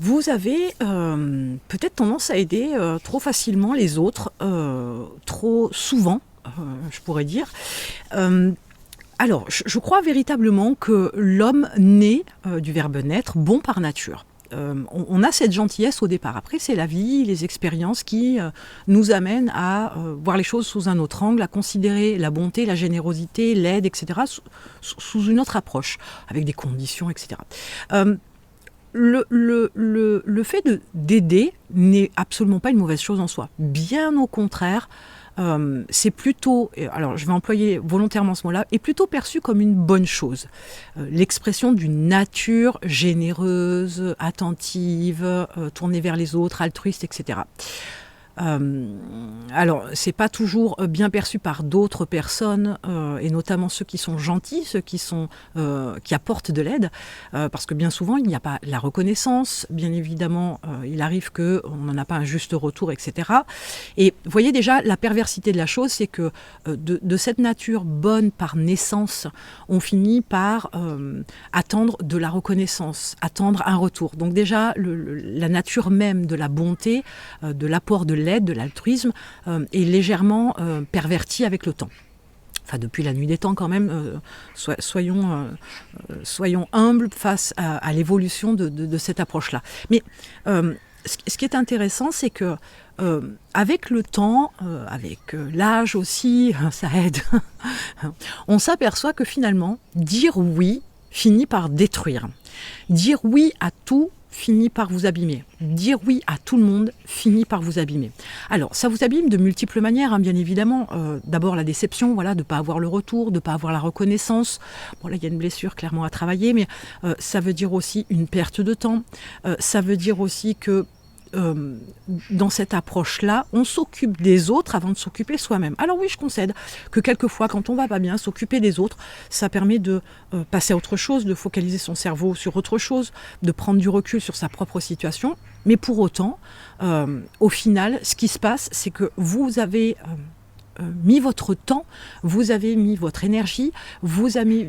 Vous avez peut-être tendance à aider trop facilement les autres, trop souvent, je pourrais dire. Euh, alors, je crois véritablement que l'homme naît, du verbe naître, bon par nature. On a cette gentillesse au départ. Après, c'est la vie, les expériences qui nous amènent à voir les choses sous un autre angle, à considérer la bonté, la générosité, l'aide, etc., sous une autre approche, avec des conditions, etc. Euh, le fait d'aider n'est absolument pas une mauvaise chose en soi. Bien au contraire, c'est plutôt, alors je vais employer volontairement ce mot-là, est plutôt perçu comme une bonne chose. L'expression d'une nature généreuse, attentive, tournée vers les autres, altruiste, etc. Alors, c'est pas toujours bien perçu par d'autres personnes, et notamment ceux qui sont gentils, ceux qui apportent de l'aide, parce que bien souvent, il n'y a pas la reconnaissance. Bien évidemment, il arrive qu'on n'en a pas un juste retour, etc. Et vous voyez déjà, la perversité de la chose, c'est que de cette nature bonne par naissance, on finit par attendre de la reconnaissance, attendre un retour. Donc déjà, la nature même de la bonté, de l'apport de l'aide, de l'altruisme, est légèrement pervertie avec le temps. Enfin, depuis la nuit des temps quand même, soyons humbles face à l'évolution de cette approche-là. Mais ce qui est intéressant, c'est que avec le temps, avec l'âge aussi, ça aide, on s'aperçoit que finalement, dire oui finit par détruire. Dire oui à tout finit par vous abîmer. Dire oui à tout le monde finit par vous abîmer. Alors, ça vous abîme de multiples manières, hein, bien évidemment. D'abord, la déception, voilà, de ne pas avoir le retour, de ne pas avoir la reconnaissance. Bon, là, il y a une blessure clairement à travailler, mais ça veut dire aussi une perte de temps. Ça veut dire aussi que dans cette approche-là, on s'occupe des autres avant de s'occuper soi-même. Alors oui, je concède que quelquefois, quand on va pas bien, s'occuper des autres, ça permet de passer à autre chose, de focaliser son cerveau sur autre chose, de prendre du recul sur sa propre situation. Mais pour autant, au final, ce qui se passe, c'est que vous avez mis votre temps, vous avez mis votre énergie, vous avez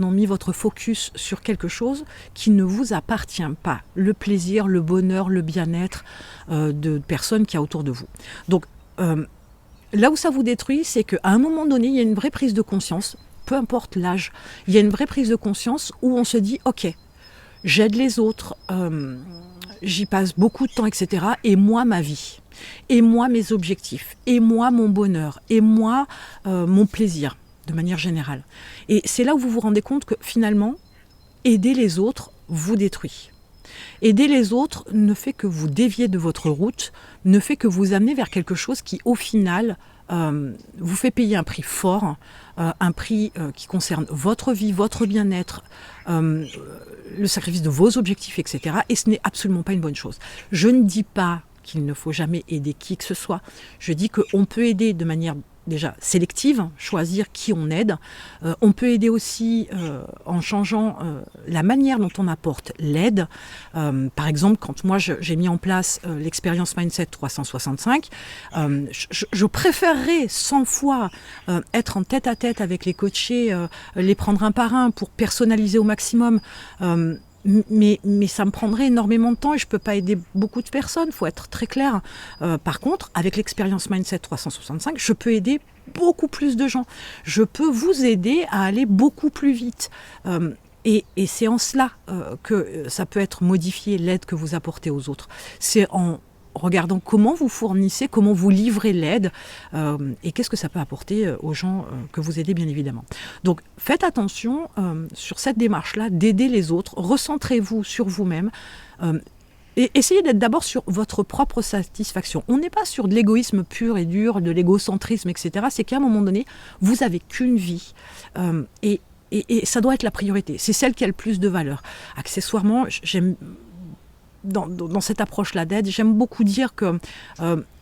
mis votre focus sur quelque chose qui ne vous appartient pas. Le plaisir, le bonheur, le bien-être de personnes qu'il y a autour de vous. Donc, là où ça vous détruit, c'est qu'à un moment donné, il y a une vraie prise de conscience, peu importe l'âge, il y a une vraie prise de conscience où on se dit « Ok, j'aide les autres, j'y passe beaucoup de temps, etc. Et moi, ma vie. Et moi, mes objectifs. Et moi, mon bonheur. Et moi, mon plaisir, de manière générale. » Et c'est là où vous vous rendez compte que finalement, aider les autres vous détruit. Aider les autres ne fait que vous dévier de votre route, ne fait que vous amener vers quelque chose qui, au final, vous fait payer un prix fort, un prix qui concerne votre vie, votre bien-être, le sacrifice de vos objectifs, etc. Et ce n'est absolument pas une bonne chose. Je ne dis pas qu'il ne faut jamais aider qui que ce soit. Je dis qu'on peut aider de manière déjà sélective, choisir qui on aide. On peut aider aussi en changeant la manière dont on apporte l'aide. Par exemple, quand moi j'ai mis en place l'expérience Mindset 365, je préférerais 100 fois être en tête-à-tête avec les coachés, les prendre un par un pour personnaliser au maximum. Mais ça me prendrait énormément de temps et je ne peux pas aider beaucoup de personnes, il faut être très clair. Par contre, avec l'expérience Mindset 365, je peux aider beaucoup plus de gens. Je peux vous aider à aller beaucoup plus vite. Et c'est en cela que ça peut être modifié, l'aide que vous apportez aux autres. C'est en regardant comment vous fournissez, comment vous livrez l'aide et qu'est-ce que ça peut apporter aux gens que vous aidez, bien évidemment. Donc faites attention sur cette démarche-là d'aider les autres, recentrez-vous sur vous-même et essayez d'être d'abord sur votre propre satisfaction. On n'est pas sur de l'égoïsme pur et dur, de l'égocentrisme, etc. C'est qu'à un moment donné, vous n'avez qu'une vie et ça doit être la priorité. C'est celle qui a le plus de valeur. Accessoirement, j'aime... Dans cette approche-là d'aide, j'aime beaucoup dire que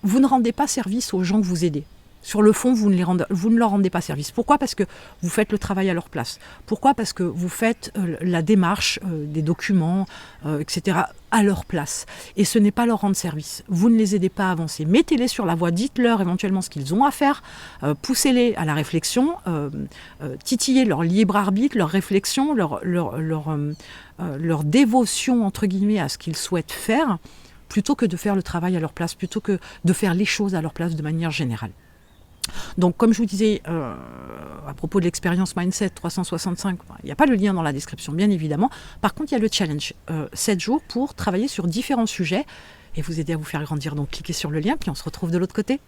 vous ne rendez pas service aux gens que vous aidez. sur le fond, vous ne leur rendez pas service. Pourquoi ? Parce que vous faites le travail à leur place. Pourquoi ? Parce que vous faites la démarche des documents, etc., à leur place. Et ce n'est pas leur rendre service. Vous ne les aidez pas à avancer. Mettez-les sur la voie, dites-leur éventuellement ce qu'ils ont à faire, poussez-les à la réflexion, titillez leur libre arbitre, leur réflexion, leur dévotion, entre guillemets, à ce qu'ils souhaitent faire, plutôt que de faire le travail à leur place, plutôt que de faire les choses à leur place de manière générale. Donc, comme je vous disais, à propos de l'expérience Mindset 365, il n'y a pas le lien dans la description, bien évidemment. Par contre, il y a le challenge, 7 jours pour travailler sur différents sujets et vous aider à vous faire grandir. Donc, cliquez sur le lien, puis on se retrouve de l'autre côté.